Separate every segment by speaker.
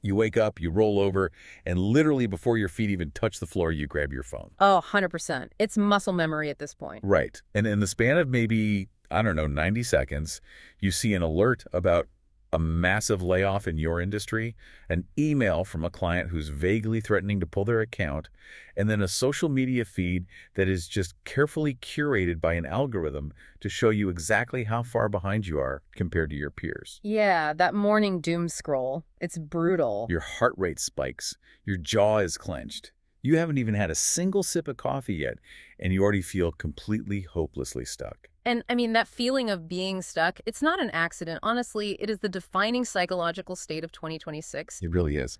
Speaker 1: You wake up, you roll over, and literally before your feet even touch the floor, you grab your phone.
Speaker 2: Oh, 100%. It's muscle memory at this point.
Speaker 1: Right. And in the span of maybe, I don't know, 90 seconds, you see an alert about a massive layoff in your industry, an email from a client who's vaguely threatening to pull their account, and then a social media feed that is just carefully curated by an algorithm to show you exactly how far behind you are compared to your peers.
Speaker 2: Yeah, that morning doom scroll. It's brutal.
Speaker 1: Your heart rate spikes. Your jaw is clenched. You haven't even had a single sip of coffee yet, and you already feel completely hopelessly stuck.
Speaker 2: And I mean, that feeling of being stuck, it's not an accident. Honestly, it is the defining psychological state of 2026.
Speaker 1: It really is.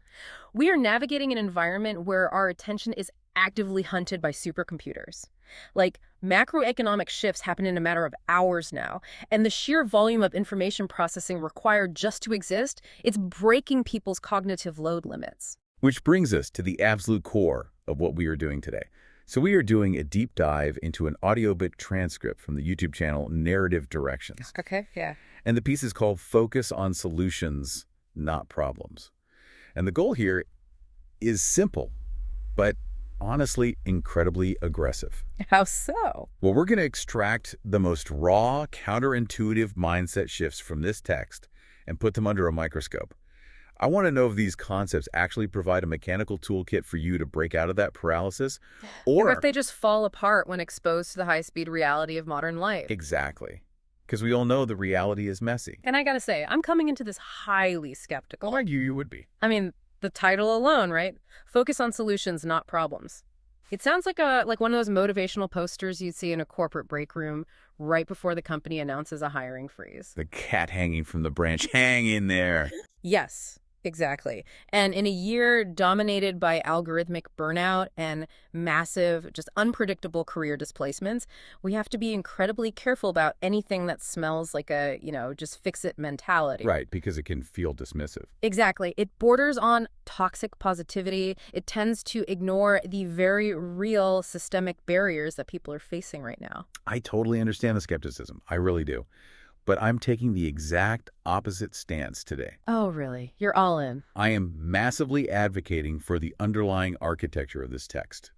Speaker 2: We are navigating an environment where our attention is actively hunted by supercomputers. Like, macroeconomic shifts happen in a matter of hours now, and the sheer volume of information processing required just to exist, it's breaking people's cognitive load limits.
Speaker 1: Which brings us to the absolute core of what we are doing today. So we are doing a deep dive into an audiobook transcript from the YouTube channel Narrative Directions.
Speaker 2: Okay, yeah.
Speaker 1: And the piece is called Focus on Solutions, Not Problems. And the goal here is simple, but honestly incredibly aggressive.
Speaker 2: How so?
Speaker 1: Well, we're going to extract the most raw, counterintuitive mindset shifts from this text and put them under a microscope. I want to know if these concepts actually provide a mechanical toolkit for you to break out of that paralysis,
Speaker 2: Or
Speaker 1: or
Speaker 2: if they just fall apart when exposed to the high-speed reality of modern life.
Speaker 1: exactly, because we all know the reality is messy.
Speaker 2: And I gotta say, I'm coming into this highly skeptical.
Speaker 1: I'll argue you would be.
Speaker 2: I mean, the title alone, right? Focus on solutions, not problems. It sounds like one of those motivational posters you'd see in a corporate break room right before the company announces a hiring freeze.
Speaker 1: The cat hanging from the branch, hang in there.
Speaker 2: Yes, exactly. And in a year dominated by algorithmic burnout and massive, just unpredictable career displacements, we have to be incredibly careful about anything that smells like a, just fix-it mentality.
Speaker 1: Right, because it can feel dismissive.
Speaker 2: Exactly. It borders on toxic positivity. It tends to ignore the very real systemic barriers that people are facing right now.
Speaker 1: I totally understand the skepticism. I really do. But I'm taking the exact opposite stance today.
Speaker 2: Oh, really? You're all in.
Speaker 1: I am massively advocating for the underlying architecture of this text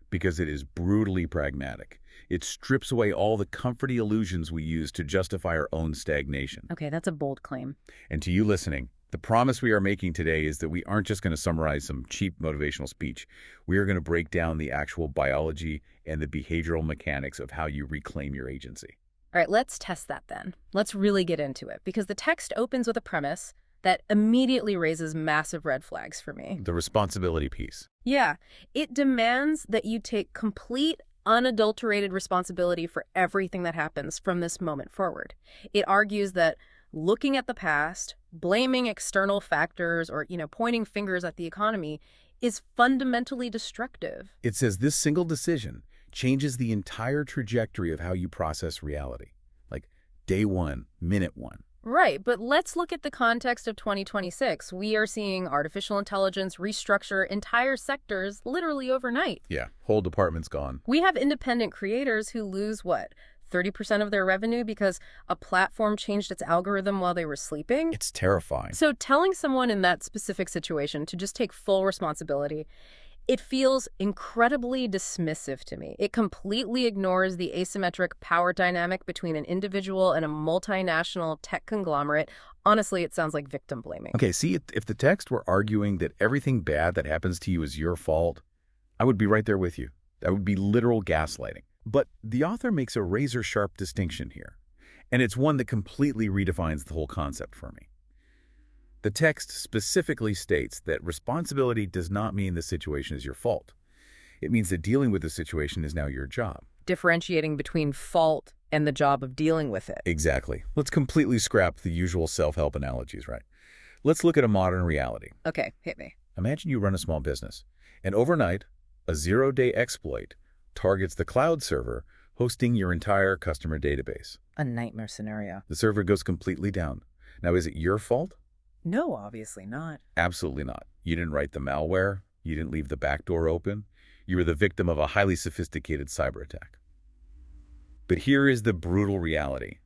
Speaker 1: because it is brutally pragmatic. It strips away all the comforty illusions we use to justify our own stagnation.
Speaker 2: Okay, that's a bold claim.
Speaker 1: And to you listening, the promise we are making today is that we aren't just going to summarize some cheap motivational speech. We are going to break down the actual biology and the behavioral mechanics of how you reclaim your agency.
Speaker 2: All right, let's test that then. Let's really get into it, because the text opens with a premise that immediately raises massive red flags for me.
Speaker 1: The responsibility piece.
Speaker 2: Yeah, it demands that you take complete, unadulterated responsibility for everything that happens from this moment forward. It argues that looking at the past, blaming external factors, or, pointing fingers at the economy is fundamentally destructive.
Speaker 1: It says this single decision changes the entire trajectory of how you process reality. Like day one, minute one.
Speaker 2: Right, but let's look at the context of 2026. We are seeing artificial intelligence restructure entire sectors literally overnight.
Speaker 1: Yeah, whole department's gone.
Speaker 2: We have independent creators who lose, 30% of their revenue because a platform changed its algorithm while they were sleeping?
Speaker 1: It's terrifying.
Speaker 2: So telling someone in that specific situation to just take full responsibility, it feels incredibly dismissive to me. It completely ignores the asymmetric power dynamic between an individual and a multinational tech conglomerate. Honestly, it sounds like victim blaming.
Speaker 1: Okay, see, if the text were arguing that everything bad that happens to you is your fault, I would be right there with you. That would be literal gaslighting. But the author makes a razor-sharp distinction here, and it's one that completely redefines the whole concept for me. The text specifically states that responsibility does not mean the situation is your fault. It means that dealing with the situation is now your job.
Speaker 2: Differentiating between fault and the job of dealing with it.
Speaker 1: Exactly. Let's completely scrap the usual self-help analogies, right? Let's look at a modern reality.
Speaker 2: Okay, hit me.
Speaker 1: Imagine you run a small business, and overnight, a zero-day exploit targets the cloud server hosting your entire customer database.
Speaker 2: A nightmare scenario.
Speaker 1: The server goes completely down. Now, is it your fault?
Speaker 2: No, obviously not.
Speaker 1: Absolutely not. You didn't write the malware. You didn't leave the back door open. You were the victim of a highly sophisticated cyber attack. But here is the brutal reality.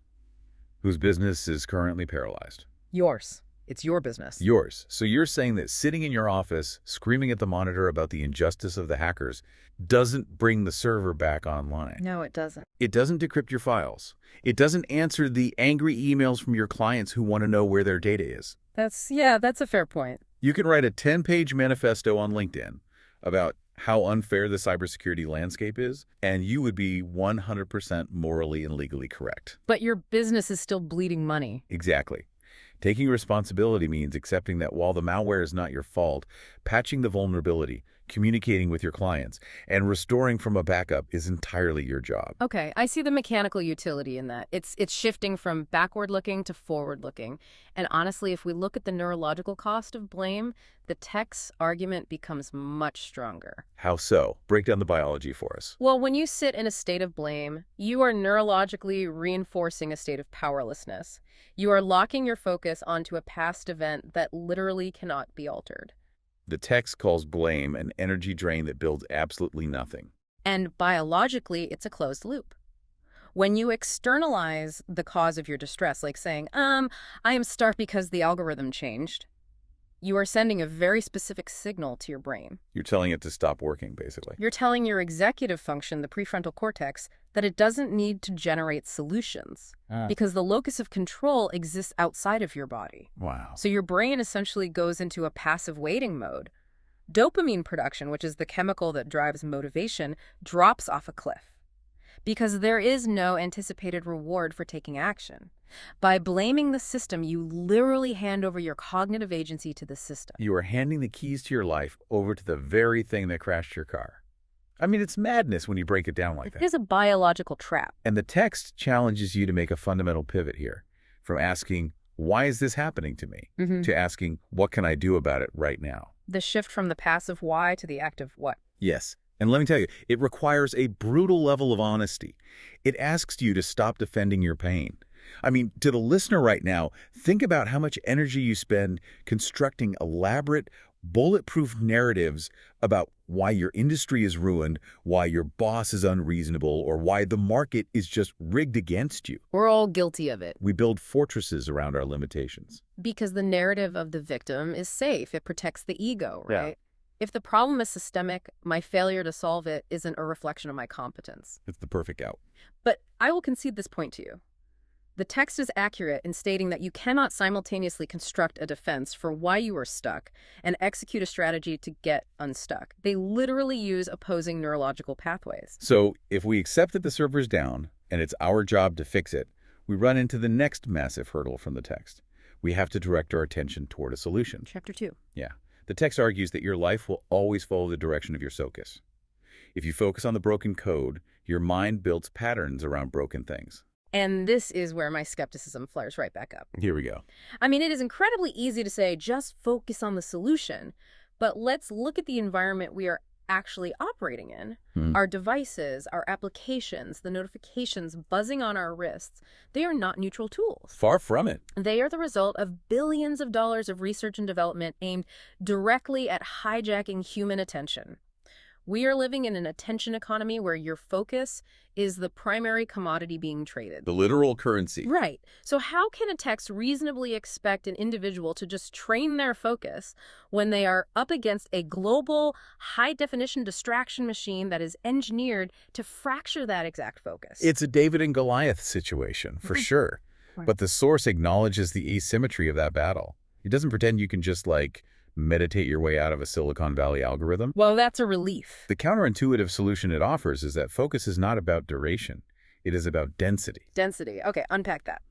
Speaker 1: Whose business is currently paralyzed?
Speaker 2: Yours. It's your business.
Speaker 1: Yours. So you're saying that sitting in your office, screaming at the monitor about the injustice of the hackers, doesn't bring the server back online.
Speaker 2: No, it doesn't.
Speaker 1: It doesn't decrypt your files. It doesn't answer the angry emails from your clients who want to know where their data is.
Speaker 2: That's a fair point.
Speaker 1: You can write a 10-page manifesto on LinkedIn about how unfair the cybersecurity landscape is, and you would be 100% morally and legally correct.
Speaker 2: But your business is still bleeding money.
Speaker 1: Exactly. Taking responsibility means accepting that while the malware is not your fault, patching the vulnerability, communicating with your clients, and restoring from a backup is entirely your job.
Speaker 2: Okay, I see the mechanical utility in that. It's shifting from backward-looking to forward-looking. And honestly, if we look at the neurological cost of blame, the tech's argument becomes much stronger.
Speaker 1: How so? Break down the biology for us.
Speaker 2: Well, when you sit in a state of blame, you are neurologically reinforcing a state of powerlessness. You are locking your focus onto a past event that literally cannot be altered.
Speaker 1: The text calls blame an energy drain that builds absolutely nothing.
Speaker 2: And biologically, it's a closed loop. When you externalize the cause of your distress, like saying, I am stuck because the algorithm changed, you are sending a very specific signal to your brain.
Speaker 1: You're telling it to stop working, basically.
Speaker 2: You're telling your executive function, the prefrontal cortex, that it doesn't need to generate solutions because the locus of control exists outside of your body.
Speaker 1: Wow.
Speaker 2: So your brain essentially goes into a passive waiting mode. Dopamine production, which is the chemical that drives motivation, drops off a cliff because there is no anticipated reward for taking action. By blaming the system, you literally hand over your cognitive agency to the system.
Speaker 1: You are handing the keys to your life over to the very thing that crashed your car. I mean, it's madness when you break it down like that.
Speaker 2: It is a biological trap.
Speaker 1: And the text challenges you to make a fundamental pivot here, from asking, why is this happening to me, to asking, what can I do about it right now?
Speaker 2: The shift from the passive why to the active what.
Speaker 1: Yes. And let me tell you, it requires a brutal level of honesty. It asks you to stop defending your pain. I mean, to the listener right now, think about how much energy you spend constructing elaborate, bulletproof narratives about why your industry is ruined, why your boss is unreasonable, or why the market is just rigged against you.
Speaker 2: We're all guilty of it.
Speaker 1: We build fortresses around our limitations.
Speaker 2: Because the narrative of the victim is safe. It protects the ego, right?
Speaker 1: Yeah.
Speaker 2: If the problem is systemic, my failure to solve it isn't a reflection of my competence.
Speaker 1: It's the perfect out.
Speaker 2: But I will concede this point to you. The text is accurate in stating that you cannot simultaneously construct a defense for why you are stuck and execute a strategy to get unstuck. They literally use opposing neurological pathways.
Speaker 1: So if we accept that the server's down and it's our job to fix it, we run into the next massive hurdle from the text. We have to direct our attention toward a solution.
Speaker 2: Chapter 2.
Speaker 1: Yeah. The text argues that your life will always follow the direction of your focus. If you focus on the broken code, your mind builds patterns around broken things.
Speaker 2: And this is where my skepticism flares right back up.
Speaker 1: Here we go.
Speaker 2: I mean, it is incredibly easy to say, just focus on the solution. But let's look at the environment we are actually operating in. Our devices, our applications, the notifications buzzing on our wrists, they are not neutral tools.
Speaker 1: Far from it.
Speaker 2: They are the result of billions of dollars of research and development aimed directly at hijacking human attention. We are living in an attention economy where your focus is the primary commodity being traded.
Speaker 1: The literal currency.
Speaker 2: Right. So how can a text reasonably expect an individual to just train their focus when they are up against a global, high-definition distraction machine that is engineered to fracture that exact focus?
Speaker 1: It's a David and Goliath situation, for sure.
Speaker 2: Right.
Speaker 1: But the source acknowledges the asymmetry of that battle. It doesn't pretend you can just, meditate your way out of a Silicon Valley algorithm.
Speaker 2: Well, that's a relief.
Speaker 1: The counterintuitive solution it offers is that focus is not about duration. It is about density.
Speaker 2: Density. Okay, unpack that.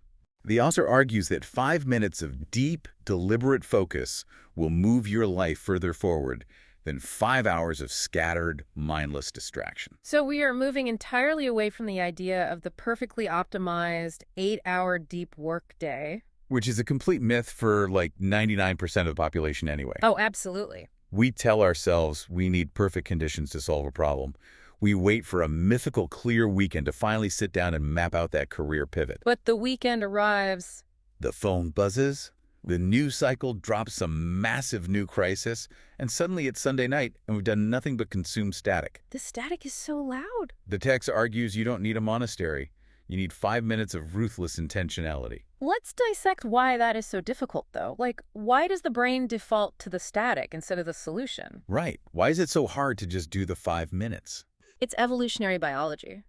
Speaker 1: The author argues that 5 minutes of deep, deliberate focus will move your life further forward than 5 hours of scattered, mindless distraction.
Speaker 2: So we are moving entirely away from the idea of the perfectly optimized 8-hour deep work day.
Speaker 1: Which is a complete myth for 99% of the population anyway.
Speaker 2: Oh, absolutely.
Speaker 1: We tell ourselves we need perfect conditions to solve a problem. We wait for a mythical clear weekend to finally sit down and map out that career pivot.
Speaker 2: But the weekend arrives.
Speaker 1: The phone buzzes, the news cycle drops some massive new crisis, and suddenly it's Sunday night and we've done nothing but consume static.
Speaker 2: The static is so loud.
Speaker 1: The text argues you don't need a monastery. You need 5 minutes of ruthless intentionality.
Speaker 2: Let's dissect why that is so difficult, though. Like, why does the brain default to the static instead of the solution?
Speaker 1: Right. Why is it so hard to just do the 5 minutes?
Speaker 2: It's evolutionary biology.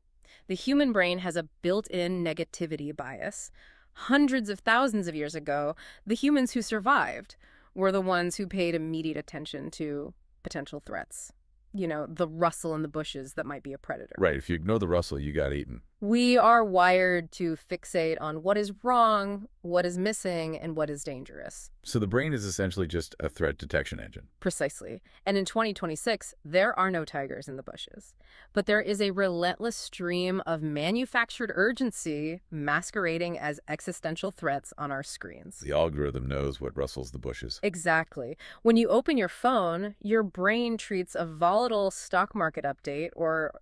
Speaker 2: The human brain has a built-in negativity bias. Hundreds of thousands of years ago, the humans who survived were the ones who paid immediate attention to potential threats. You know, the rustle in the bushes that might be a predator.
Speaker 1: Right. If you ignore the rustle, you got eaten.
Speaker 2: We are wired to fixate on what is wrong, what is missing, and what is dangerous.
Speaker 1: So the brain is essentially just a threat detection engine.
Speaker 2: Precisely. And in 2026, there are no tigers in the bushes. But there is a relentless stream of manufactured urgency masquerading as existential threats on our screens.
Speaker 1: The algorithm knows what rustles the bushes.
Speaker 2: Exactly. When you open your phone, your brain treats a volatile stock market update or,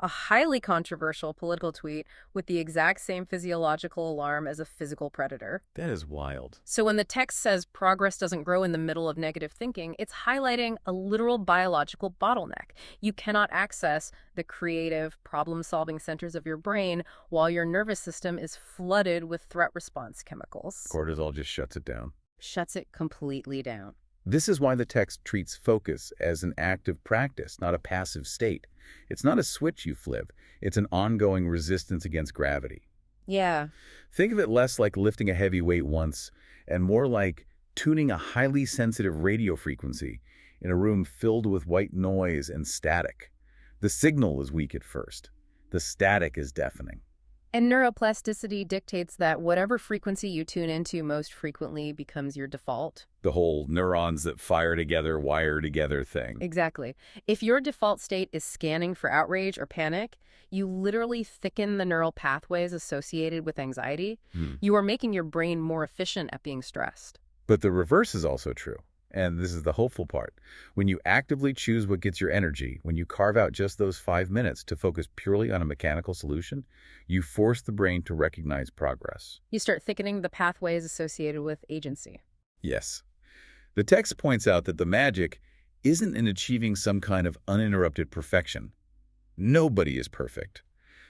Speaker 2: a highly controversial political tweet with the exact same physiological alarm as a physical predator.
Speaker 1: That is wild.
Speaker 2: So when the text says progress doesn't grow in the middle of negative thinking, it's highlighting a literal biological bottleneck. You cannot access the creative, problem-solving centers of your brain while your nervous system is flooded with threat response chemicals.
Speaker 1: Cortisol just shuts it down.
Speaker 2: Shuts it completely down.
Speaker 1: This is why the text treats focus as an active practice, not a passive state. It's not a switch you flip. It's an ongoing resistance against gravity.
Speaker 2: Yeah.
Speaker 1: Think of it less like lifting a heavy weight once and more like tuning a highly sensitive radio frequency in a room filled with white noise and static. The signal is weak at first. The static is deafening.
Speaker 2: And neuroplasticity dictates that whatever frequency you tune into most frequently becomes your default.
Speaker 1: The whole neurons that fire together, wire together thing.
Speaker 2: Exactly. If your default state is scanning for outrage or panic, you literally thicken the neural pathways associated with anxiety. You are making your brain more efficient at being stressed.
Speaker 1: But the reverse is also true. And this is the hopeful part. When you actively choose what gets your energy, when you carve out just those 5 minutes to focus purely on a mechanical solution, you force the brain to recognize progress.
Speaker 2: You start thickening the pathways associated with agency.
Speaker 1: Yes. The text points out that the magic isn't in achieving some kind of uninterrupted perfection. Nobody is perfect.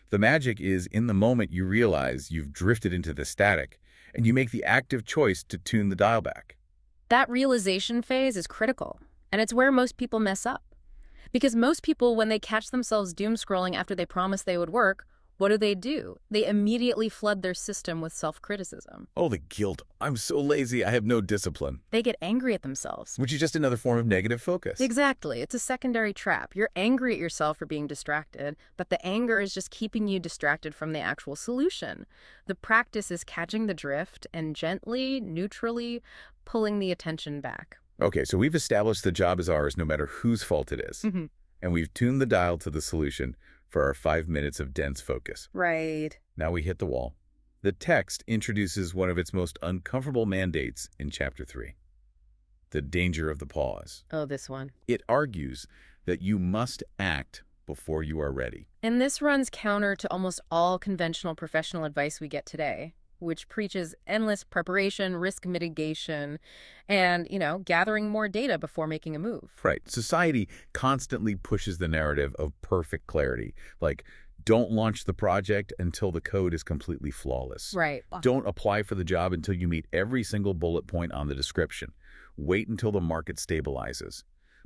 Speaker 1: The magic is in the moment you realize you've drifted into the static, and you make the active choice to tune the dial back.
Speaker 2: That realization phase is critical, and it's where most people mess up. Because most people, when they catch themselves doom scrolling after they promised they would work, what do? They immediately flood their system with self-criticism.
Speaker 1: Oh, the guilt. I'm so lazy, I have no discipline.
Speaker 2: They get angry at themselves.
Speaker 1: Which is just another form of negative focus.
Speaker 2: Exactly. It's a secondary trap. You're angry at yourself for being distracted, but the anger is just keeping you distracted from the actual solution. The practice is catching the drift and gently, neutrally pulling the attention back.
Speaker 1: Okay, so we've established the job is ours no matter whose fault it is. And we've tuned the dial to the solution for our 5 minutes of dense focus.
Speaker 2: Right.
Speaker 1: Now we hit the wall. The text introduces one of its most uncomfortable mandates in Chapter 3. The danger of the pause.
Speaker 2: Oh, this one.
Speaker 1: It argues that you must act before you are ready.
Speaker 2: And this runs counter to almost all conventional professional advice we get today, which preaches endless preparation, risk mitigation, and, gathering more data before making a move.
Speaker 1: Right. Society constantly pushes the narrative of perfect clarity, like don't launch the project until the code is completely flawless.
Speaker 2: Right.
Speaker 1: Don't apply for the job until you meet every single bullet point on the description. Wait until the market stabilizes.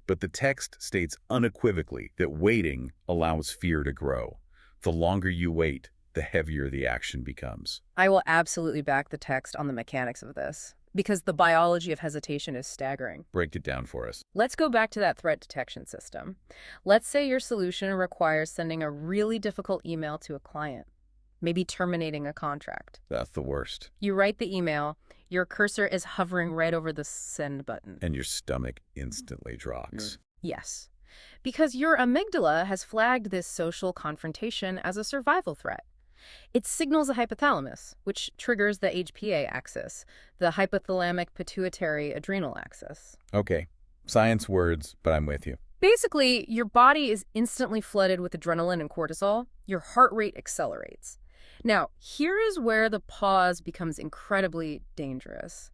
Speaker 1: But the text states unequivocally that waiting allows fear to grow. The longer you wait, the heavier the action becomes.
Speaker 2: I will absolutely back the text on the mechanics of this, because the biology of hesitation is staggering.
Speaker 1: Break it down for us.
Speaker 2: Let's go back to that threat detection system. Let's say your solution requires sending a really difficult email to a client, maybe terminating a contract.
Speaker 1: That's the worst.
Speaker 2: You write the email, your cursor is hovering right over the send button.
Speaker 1: And your stomach instantly drops.
Speaker 2: Yes, because your amygdala has flagged this social confrontation as a survival threat. It signals the hypothalamus, which triggers the HPA axis, the hypothalamic pituitary adrenal axis.
Speaker 1: Okay, science words, but I'm with you.
Speaker 2: Basically, your body is instantly flooded with adrenaline and cortisol. Your heart rate accelerates. Now, here is where the pause becomes incredibly dangerous.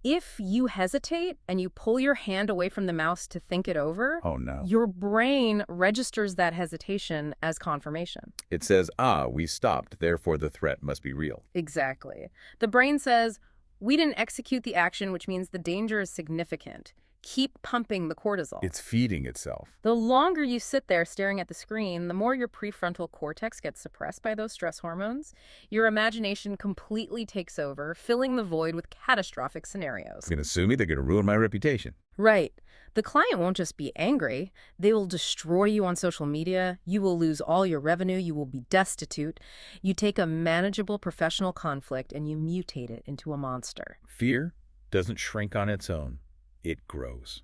Speaker 2: If you hesitate and you pull your hand away from the mouse to think it over,
Speaker 1: Oh no.
Speaker 2: your brain registers that hesitation as confirmation.
Speaker 1: It says, we stopped, therefore the threat must be real.
Speaker 2: Exactly. The brain says, we didn't execute the action, which means the danger is significant. Keep pumping the cortisol.
Speaker 1: It's feeding itself.
Speaker 2: The longer you sit there staring at the screen, the more your prefrontal cortex gets suppressed by those stress hormones. Your imagination completely takes over, filling the void with catastrophic scenarios.
Speaker 1: They're going to sue me, they're going to ruin my reputation.
Speaker 2: Right. The client won't just be angry. They will destroy you on social media. You will lose all your revenue. You will be destitute. You take a manageable professional conflict and you mutate it into a monster.
Speaker 1: Fear doesn't shrink on its own. It grows.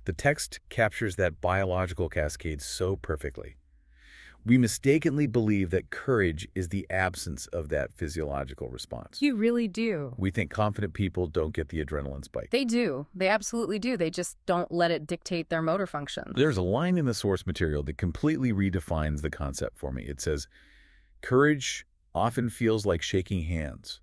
Speaker 1: The text captures that biological cascade so perfectly. We mistakenly believe that courage is the absence of that physiological response.
Speaker 2: You really do.
Speaker 1: We think confident people don't get the adrenaline spike.
Speaker 2: They do. They absolutely do. They just don't let it dictate their motor functions.
Speaker 1: There's a line in the source material that completely redefines the concept for me. It says, courage often feels like shaking hands,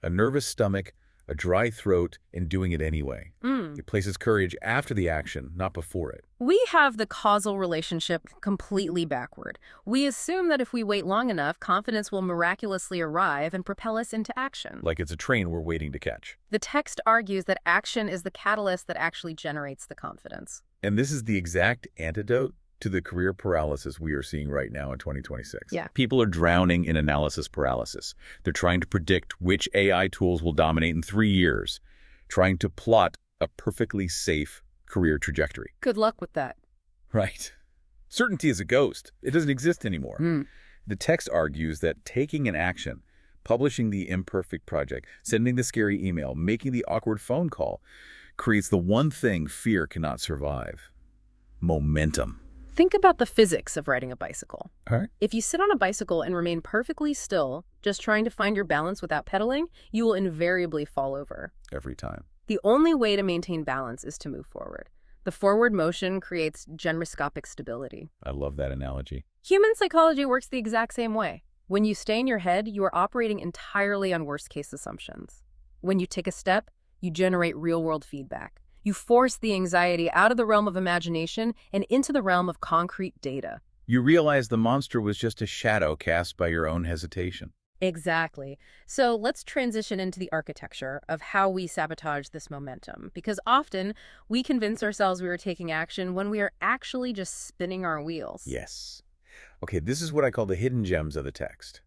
Speaker 1: a nervous stomach, a dry throat, and doing it anyway. It places courage after the action, not before it.
Speaker 2: We have the causal relationship completely backward. We assume that if we wait long enough, confidence will miraculously arrive and propel us into action.
Speaker 1: Like it's a train we're waiting to catch.
Speaker 2: The text argues that action is the catalyst that actually generates the confidence.
Speaker 1: And this is the exact antidote to the career paralysis we are seeing right now in 2026.
Speaker 2: Yeah.
Speaker 1: People are drowning in analysis paralysis. They're trying to predict which AI tools will dominate in 3 years, trying to plot a perfectly safe career trajectory.
Speaker 2: Good luck with that.
Speaker 1: Right. Certainty is a ghost. It doesn't exist anymore. The text argues that taking an action, publishing the imperfect project, sending the scary email, making the awkward phone call, creates the one thing fear cannot survive: momentum.
Speaker 2: Think about the physics of riding a bicycle.
Speaker 1: All right.
Speaker 2: If you sit on a bicycle and remain perfectly still, just trying to find your balance without pedaling, you will invariably fall over.
Speaker 1: Every time.
Speaker 2: The only way to maintain balance is to move forward. The forward motion creates gyroscopic stability.
Speaker 1: I love that analogy.
Speaker 2: Human psychology works the exact same way. When you stay in your head, you are operating entirely on worst-case assumptions. When you take a step, you generate real-world feedback. You force the anxiety out of the realm of imagination and into the realm of concrete data.
Speaker 1: You realize the monster was just a shadow cast by your own hesitation.
Speaker 2: Exactly. So let's transition into the architecture of how we sabotage this momentum, because often we convince ourselves we are taking action when we are actually just spinning our wheels.
Speaker 1: Yes. Okay, this is what I call the hidden gems of the text.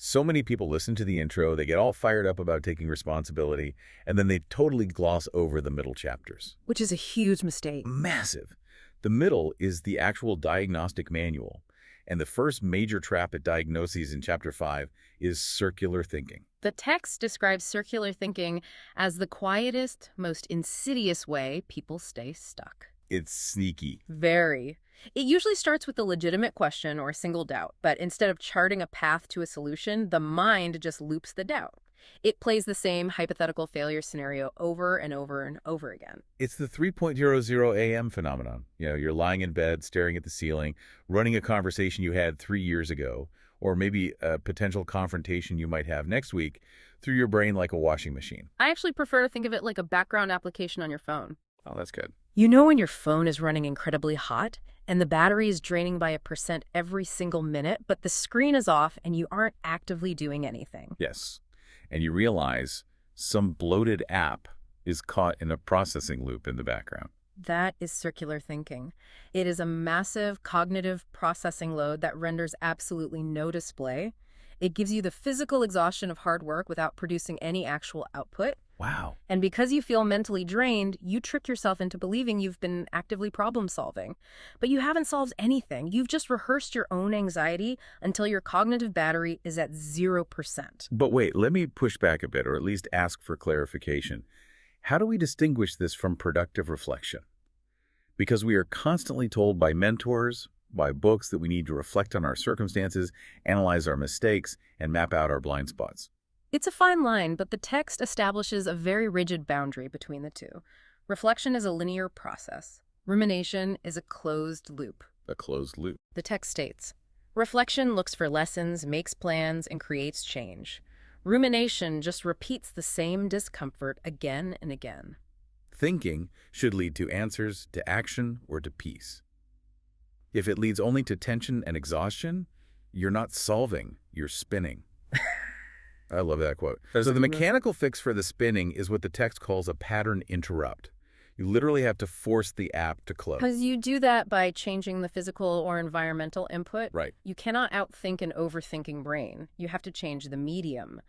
Speaker 1: So many people listen to the intro, they get all fired up about taking responsibility, and then they totally gloss over the middle chapters.
Speaker 2: Which is a huge mistake.
Speaker 1: Massive. The middle is the actual diagnostic manual, and the first major trap at diagnoses in Chapter 5 is circular thinking.
Speaker 2: The text describes circular thinking as the quietest, most insidious way people stay stuck.
Speaker 1: It's sneaky.
Speaker 2: Very. It usually starts with a legitimate question or a single doubt, but instead of charting a path to a solution, the mind just loops the doubt. It plays the same hypothetical failure scenario over and over and over again.
Speaker 1: It's the 3.00 a.m. phenomenon. You're lying in bed, staring at the ceiling, running a conversation you had 3 years ago, or maybe a potential confrontation you might have next week through your brain like a washing machine.
Speaker 2: I actually prefer to think of it like a background application on your phone.
Speaker 1: Oh, that's good.
Speaker 2: You know when your phone is running incredibly hot and the battery is draining by 1% every single minute, but the screen is off and you aren't actively doing anything.
Speaker 1: Yes. And you realize some bloated app is caught in a processing loop in the background.
Speaker 2: That is circular thinking. It is a massive cognitive processing load that renders absolutely no display. It gives you the physical exhaustion of hard work without producing any actual output.
Speaker 1: Wow.
Speaker 2: And because you feel mentally drained, you trick yourself into believing you've been actively problem solving. But you haven't solved anything. You've just rehearsed your own anxiety until your cognitive battery is at 0%.
Speaker 1: But wait, let me push back a bit, or at least ask for clarification. How do we distinguish this from productive reflection? Because we are constantly told by mentors, by books, that we need to reflect on our circumstances, analyze our mistakes, and map out our blind spots.
Speaker 2: It's a fine line, but the text establishes a very rigid boundary between the two. Reflection is a linear process. Rumination is a closed loop.
Speaker 1: A closed loop.
Speaker 2: The text states, reflection looks for lessons, makes plans, and creates change. Rumination just repeats the same discomfort again and again.
Speaker 1: Thinking should lead to answers, to action, or to peace. If it leads only to tension and exhaustion, you're not solving, you're spinning. I love that quote. So the mechanical fix for the spinning is what the text calls a pattern interrupt. You literally have to force the app to close.
Speaker 2: Because you do that by changing the physical or environmental input.
Speaker 1: Right.
Speaker 2: You cannot outthink an overthinking brain. You have to change the medium.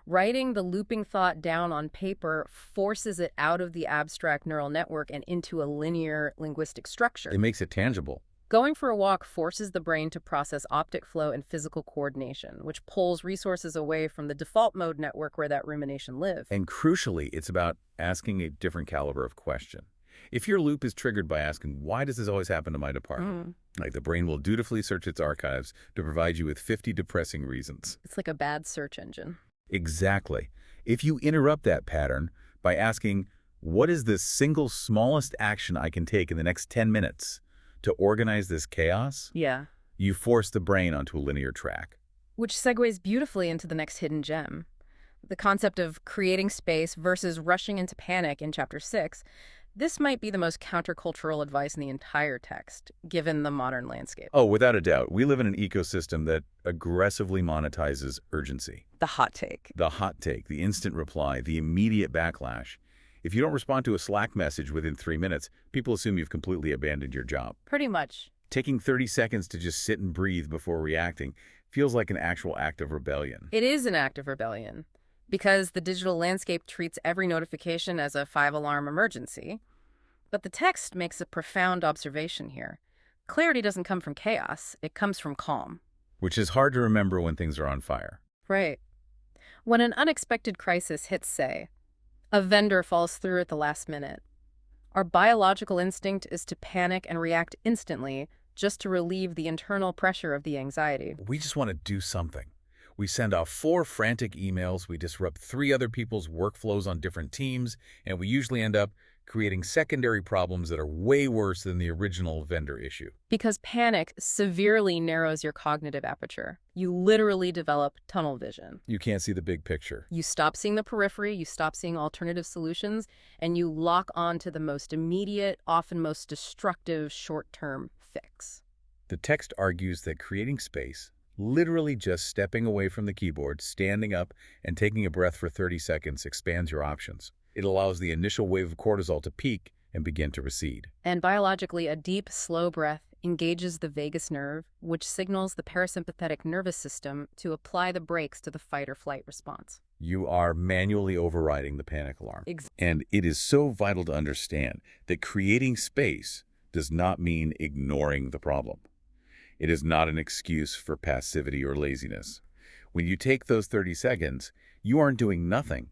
Speaker 2: Writing the looping thought down on paper forces it out of the abstract neural network and into a linear linguistic structure.
Speaker 1: It makes it tangible.
Speaker 2: Going for a walk forces the brain to process optic flow and physical coordination, which pulls resources away from the default mode network where that rumination lives.
Speaker 1: And crucially, it's about asking a different caliber of question. If your loop is triggered by asking, why does this always happen to my department? Like the brain will dutifully search its archives to provide you with 50 depressing reasons.
Speaker 2: It's like a bad search engine.
Speaker 1: Exactly. If you interrupt that pattern by asking, what is the single smallest action I can take in the next 10 minutes to organize this chaos?
Speaker 2: Yeah.
Speaker 1: You force the brain onto a linear track.
Speaker 2: Which segues beautifully into the next hidden gem. The concept of creating space versus rushing into panic in Chapter 6. This might be the most countercultural advice in the entire text, given the modern landscape.
Speaker 1: Oh, without a doubt. We live in an ecosystem that aggressively monetizes urgency.
Speaker 2: The hot take.
Speaker 1: The hot take, the instant reply, the immediate backlash. If you don't respond to a Slack message within 3 minutes, people assume you've completely abandoned your job.
Speaker 2: Pretty much.
Speaker 1: Taking 30 seconds to just sit and breathe before reacting feels like an actual act of rebellion.
Speaker 2: It is an act of rebellion, because the digital landscape treats every notification as a 5-alarm emergency. But the text makes a profound observation here. Clarity doesn't come from chaos, it comes from calm.
Speaker 1: Which is hard to remember when things are on fire.
Speaker 2: Right. When an unexpected crisis hits, say, a vendor falls through at the last minute, our biological instinct is to panic and react instantly just to relieve the internal pressure of the anxiety.
Speaker 1: We just want to do something. We send off 4 frantic emails, we disrupt 3 other people's workflows on different teams, and we usually end up creating secondary problems that are way worse than the original vendor issue.
Speaker 2: Because panic severely narrows your cognitive aperture. You literally develop tunnel vision.
Speaker 1: You can't see the big picture.
Speaker 2: You stop seeing the periphery, you stop seeing alternative solutions, and you lock on to the most immediate, often most destructive short-term fix.
Speaker 1: The text argues that creating space, literally just stepping away from the keyboard, standing up, and taking a breath for 30 seconds expands your options. It allows the initial wave of cortisol to peak and begin to recede.
Speaker 2: And biologically, a deep, slow breath engages the vagus nerve, which signals the parasympathetic nervous system to apply the brakes to the fight-or-flight response.
Speaker 1: You are manually overriding the panic alarm. And it is so vital to understand that creating space does not mean ignoring the problem. It is not an excuse for passivity or laziness. When you take those 30 seconds, you aren't doing nothing.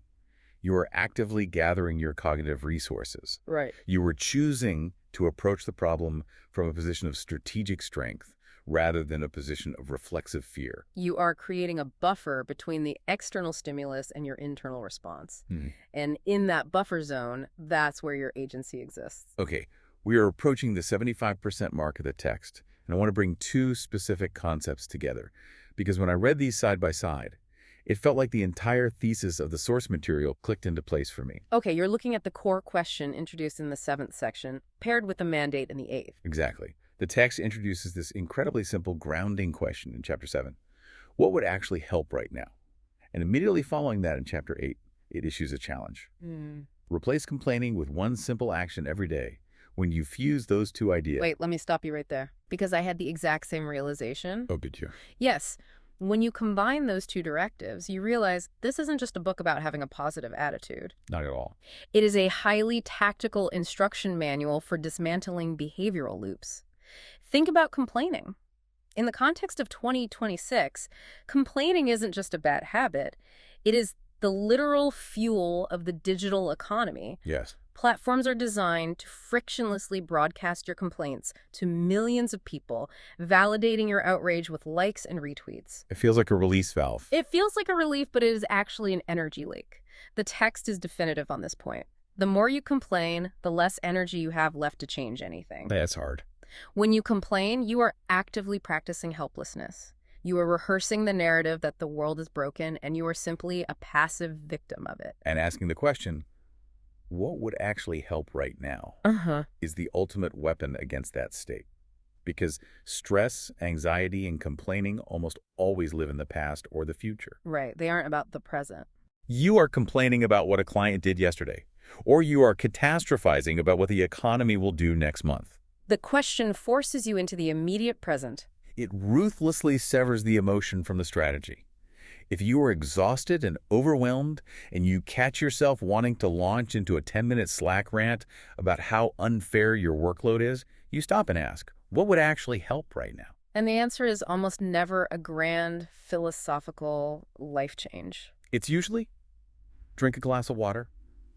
Speaker 1: You are actively gathering your cognitive resources.
Speaker 2: Right.
Speaker 1: You are choosing to approach the problem from a position of strategic strength rather than a position of reflexive fear.
Speaker 2: You are creating a buffer between the external stimulus and your internal response. And in that buffer zone, that's where your agency exists.
Speaker 1: Okay, we are approaching the 75% mark of the text, and I want to bring 2 specific concepts together, because when I read these side by side, it felt like the entire thesis of the source material clicked into place for me.
Speaker 2: Okay, you're looking at the core question introduced in the 7th section, paired with the mandate in the 8th.
Speaker 1: Exactly. The text introduces this incredibly simple grounding question in Chapter 7. What would actually help right now? And immediately following that in Chapter 8, it issues a challenge. Replace complaining with one simple action every day. When you fuse those 2 ideas...
Speaker 2: Wait, let me stop you right there, because I had the exact same realization.
Speaker 1: Oh, did you?
Speaker 2: Yes. When you combine those 2 directives, you realize this isn't just a book about having a positive attitude.
Speaker 1: Not at all.
Speaker 2: It is a highly tactical instruction manual for dismantling behavioral loops. Think about complaining. In the context of 2026, complaining isn't just a bad habit. It is the literal fuel of the digital economy.
Speaker 1: Yes.
Speaker 2: Platforms are designed to frictionlessly broadcast your complaints to millions of people, validating your outrage with likes and retweets.
Speaker 1: It feels like a release valve.
Speaker 2: It feels like a relief, but it is actually an energy leak. The text is definitive on this point. The more you complain, the less energy you have left to change anything.
Speaker 1: That's hard.
Speaker 2: When you complain, you are actively practicing helplessness. You are rehearsing the narrative that the world is broken, and you are simply a passive victim of it.
Speaker 1: And asking the question, what would actually help right now,
Speaker 2: Uh-huh.
Speaker 1: is the ultimate weapon against that state. Because stress, anxiety, and complaining almost always live in the past or the future.
Speaker 2: Right. They aren't about the present.
Speaker 1: You are complaining about what a client did yesterday, or you are catastrophizing about what the economy will do next month.
Speaker 2: The question forces you into the immediate present.
Speaker 1: It ruthlessly severs the emotion from the strategy. If you are exhausted and overwhelmed and you catch yourself wanting to launch into a 10-minute Slack rant about how unfair your workload is, you stop and ask, what would actually help right now?
Speaker 2: And the answer is almost never a grand philosophical life change.
Speaker 1: It's usually drink a glass of water,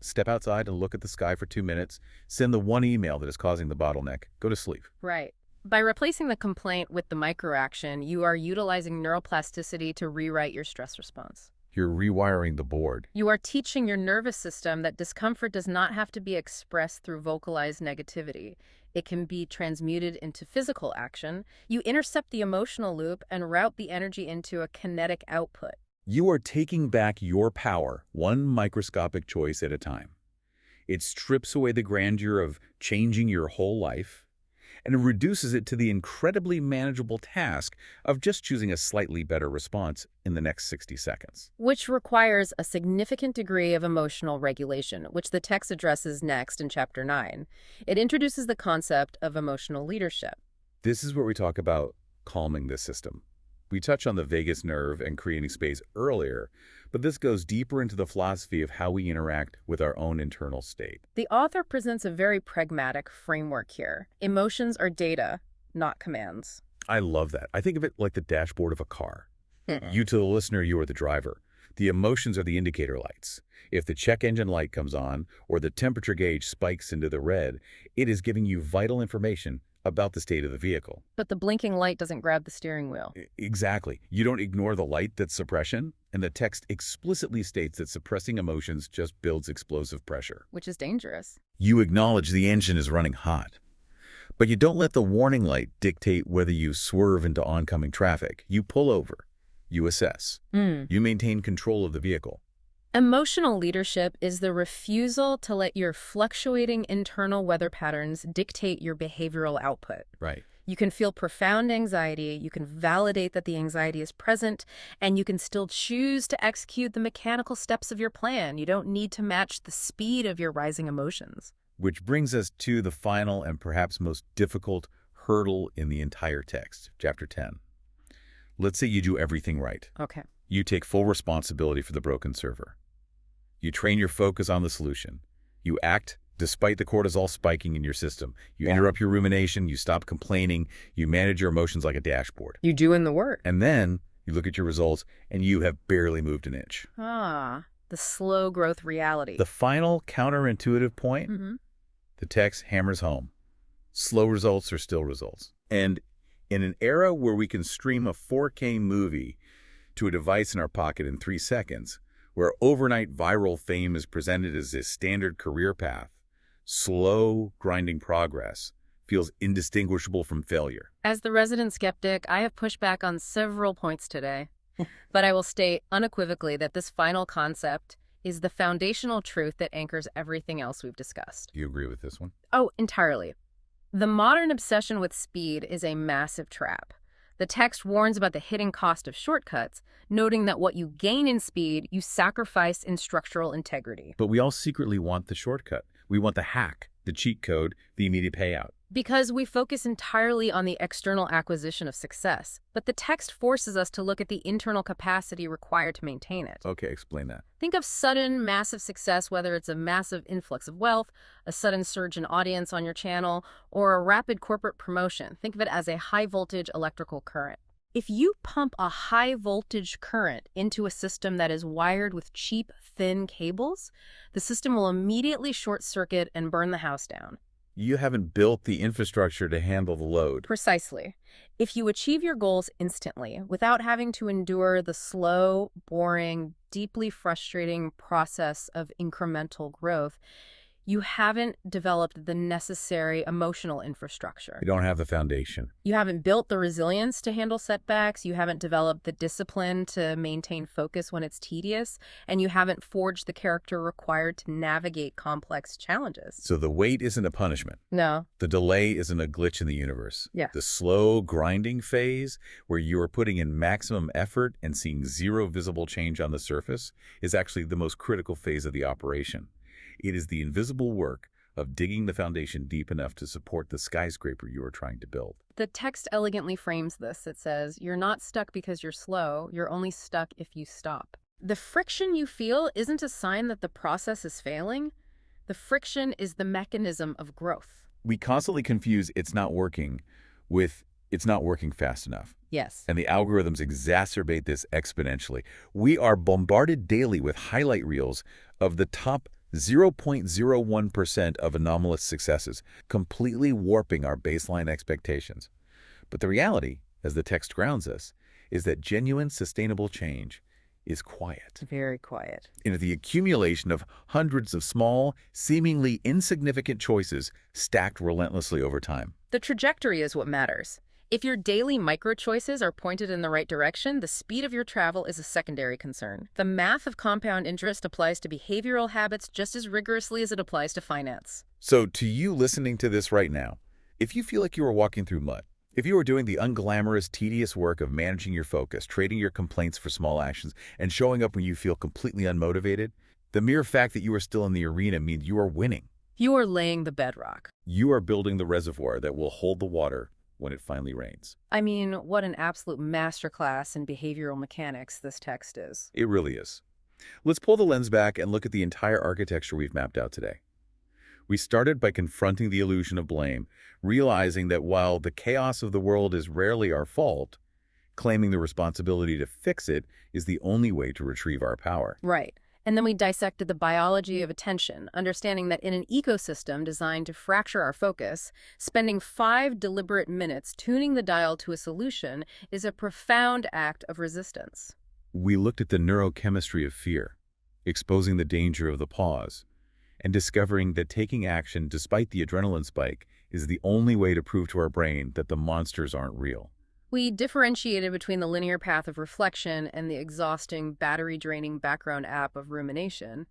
Speaker 1: step outside and look at the sky for 2 minutes, send the one email that is causing the bottleneck, go to sleep.
Speaker 2: Right. By replacing the complaint with the microaction, you are utilizing neuroplasticity to rewrite your stress response.
Speaker 1: You're rewiring the board.
Speaker 2: You are teaching your nervous system that discomfort does not have to be expressed through vocalized negativity. It can be transmuted into physical action. You intercept the emotional loop and route the energy into a kinetic output.
Speaker 1: You are taking back your power, one microscopic choice at a time. It strips away the grandeur of changing your whole life, and it reduces it to the incredibly manageable task of just choosing a slightly better response in the next 60 seconds.
Speaker 2: Which requires a significant degree of emotional regulation, which the text addresses next in Chapter 9. It introduces the concept of emotional leadership.
Speaker 1: This is where we talk about calming the system. We touched on the vagus nerve and creating space earlier, but this goes deeper into the philosophy of how we interact with our own internal state.
Speaker 2: The author presents a very pragmatic framework here. Emotions are data, not commands.
Speaker 1: I love that. I think of it like the dashboard of a car. You to the listener, you are the driver. The emotions are the indicator lights. If the check engine light comes on or the temperature gauge spikes into the red, it is giving you vital information about the state of the vehicle.
Speaker 2: But the blinking light doesn't grab the steering wheel.
Speaker 1: Exactly. You don't ignore the light that's suppression, and the text explicitly states that suppressing emotions just builds explosive pressure.
Speaker 2: Which is dangerous.
Speaker 1: You acknowledge the engine is running hot, but you don't let the warning light dictate whether you swerve into oncoming traffic. You pull over. You assess. You maintain control of the vehicle.
Speaker 2: Emotional leadership is the refusal to let your fluctuating internal weather patterns dictate your behavioral output.
Speaker 1: Right.
Speaker 2: You can feel profound anxiety, you can validate that the anxiety is present, and you can still choose to execute the mechanical steps of your plan. You don't need to match the speed of your rising emotions.
Speaker 1: Which brings us to the final and perhaps most difficult hurdle in the entire text, Chapter 10. Let's say you do everything right.
Speaker 2: Okay.
Speaker 1: You take full responsibility for the broken server. You train your focus on the solution. You act despite the cortisol spiking in your system. You interrupt your rumination. You stop complaining. You manage your emotions like a dashboard.
Speaker 2: You doing the work.
Speaker 1: And then you look at your results and you have barely moved an inch.
Speaker 2: The slow growth reality.
Speaker 1: The final counterintuitive point, the text hammers home. Slow results are still results. And in an era where we can stream a 4K movie to a device in our pocket in 3 seconds, where overnight viral fame is presented as a standard career path, slow, grinding progress feels indistinguishable from failure.
Speaker 2: As the resident skeptic, I have pushed back on several points today, but I will state unequivocally that this final concept is the foundational truth that anchors everything else we've discussed.
Speaker 1: Do you agree with this one?
Speaker 2: Oh, entirely. The modern obsession with speed is a massive trap. The text warns about the hidden cost of shortcuts, noting that what you gain in speed, you sacrifice in structural integrity.
Speaker 1: But we all secretly want the shortcut. We want the hack, the cheat code, the immediate payout.
Speaker 2: Because we focus entirely on the external acquisition of success, but the text forces us to look at the internal capacity required to maintain it.
Speaker 1: Okay, explain that.
Speaker 2: Think of sudden, massive success, whether it's a massive influx of wealth, a sudden surge in audience on your channel, or a rapid corporate promotion. Think of it as a high-voltage electrical current. If you pump a high-voltage current into a system that is wired with cheap, thin cables, the system will immediately short-circuit and burn the house down.
Speaker 1: You haven't built the infrastructure to handle the load.
Speaker 2: Precisely. If you achieve your goals instantly, without having to endure the slow, boring, deeply frustrating process of incremental growth, You haven't developed the necessary emotional infrastructure.
Speaker 1: You don't have the foundation.
Speaker 2: You haven't built the resilience to handle setbacks. You haven't developed the discipline to maintain focus when it's tedious. And you haven't forged the character required to navigate complex challenges.
Speaker 1: So the wait isn't a punishment.
Speaker 2: No.
Speaker 1: The delay isn't a glitch in the universe.
Speaker 2: Yeah.
Speaker 1: The slow grinding phase, where you are putting in maximum effort and seeing zero visible change on the surface, is actually the most critical phase of the operation. It is the invisible work of digging the foundation deep enough to support the skyscraper you are trying to build.
Speaker 2: The text elegantly frames this. It says, you're not stuck because you're slow, you're only stuck if you stop. The friction you feel isn't a sign that the process is failing. The friction is the mechanism of growth.
Speaker 1: We constantly confuse "it's not working" with "it's not working fast enough."
Speaker 2: Yes.
Speaker 1: And the algorithms exacerbate this exponentially. We are bombarded daily with highlight reels of the top 0.01% of anomalous successes, completely warping our baseline expectations. But the reality, as the text grounds us, is that genuine, sustainable change is quiet.
Speaker 2: Very quiet.
Speaker 1: In the accumulation of hundreds of small, seemingly insignificant choices stacked relentlessly over time.
Speaker 2: The trajectory is what matters. If your daily micro-choices are pointed in the right direction, the speed of your travel is a secondary concern. The math of compound interest applies to behavioral habits just as rigorously as it applies to finance.
Speaker 1: So to you listening to this right now, if you feel like you are walking through mud, if you are doing the unglamorous, tedious work of managing your focus, trading your complaints for small actions, and showing up when you feel completely unmotivated, the mere fact that you are still in the arena means you are winning.
Speaker 2: You are laying the bedrock.
Speaker 1: You are building the reservoir that will hold the water when it finally rains.
Speaker 2: I mean, what an absolute masterclass in behavioral mechanics this text is.
Speaker 1: It really is. Let's pull the lens back and look at the entire architecture we've mapped out today. We started by confronting the illusion of blame, realizing that while the chaos of the world is rarely our fault, claiming the responsibility to fix it is the only way to retrieve our power.
Speaker 2: Right. And then we dissected the biology of attention, understanding that in an ecosystem designed to fracture our focus, spending 5 deliberate minutes tuning the dial to a solution is a profound act of resistance.
Speaker 1: We looked at the neurochemistry of fear, exposing the danger of the pause, and discovering that taking action despite the adrenaline spike is the only way to prove to our brain that the monsters aren't real.
Speaker 2: We differentiated between the linear path of reflection and the exhausting, battery-draining background app of rumination,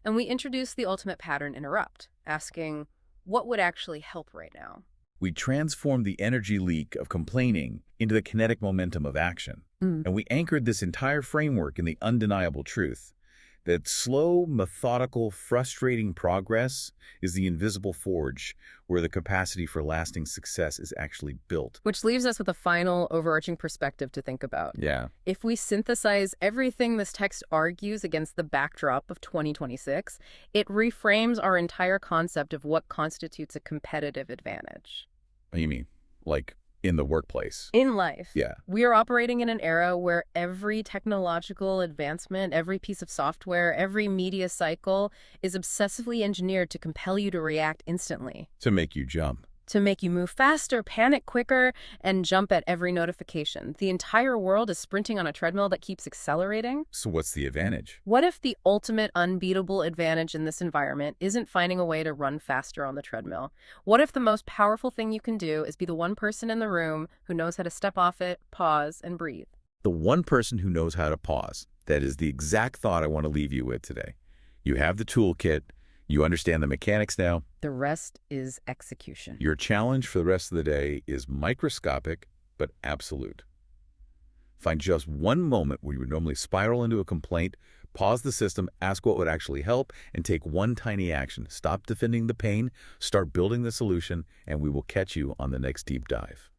Speaker 2: and we introduced the ultimate pattern interrupt, asking, what would actually help right now?
Speaker 1: We transformed the energy leak of complaining into the kinetic momentum of action, and we anchored this entire framework in the undeniable truth that slow, methodical, frustrating progress is the invisible forge where the capacity for lasting success is actually built.
Speaker 2: Which leaves us with a final overarching perspective to think about.
Speaker 1: Yeah.
Speaker 2: If we synthesize everything this text argues against the backdrop of 2026, it reframes our entire concept of what constitutes a competitive advantage.
Speaker 1: What do you mean? Like in the workplace?
Speaker 2: In life,
Speaker 1: Yeah.
Speaker 2: we are operating in an era where every technological advancement, every piece of software, every media cycle is obsessively engineered to compel you to react instantly,
Speaker 1: To make you jump.
Speaker 2: to make you move faster, panic quicker, and jump at every notification. The entire world is sprinting on a treadmill that keeps accelerating.
Speaker 1: So what's the advantage?
Speaker 2: What if the ultimate unbeatable advantage in this environment isn't finding a way to run faster on the treadmill? What if the most powerful thing you can do is be the one person in the room who knows how to step off it, pause, and breathe?
Speaker 1: The one person who knows how to pause. That is the exact thought I want to leave you with today. You have the toolkit. You understand the mechanics now.
Speaker 2: The rest is execution.
Speaker 1: Your challenge for the rest of the day is microscopic, but absolute. Find just one moment where you would normally spiral into a complaint, pause the system, ask what would actually help, and take one tiny action. Stop defending the pain, start building the solution, and we will catch you on the next deep dive.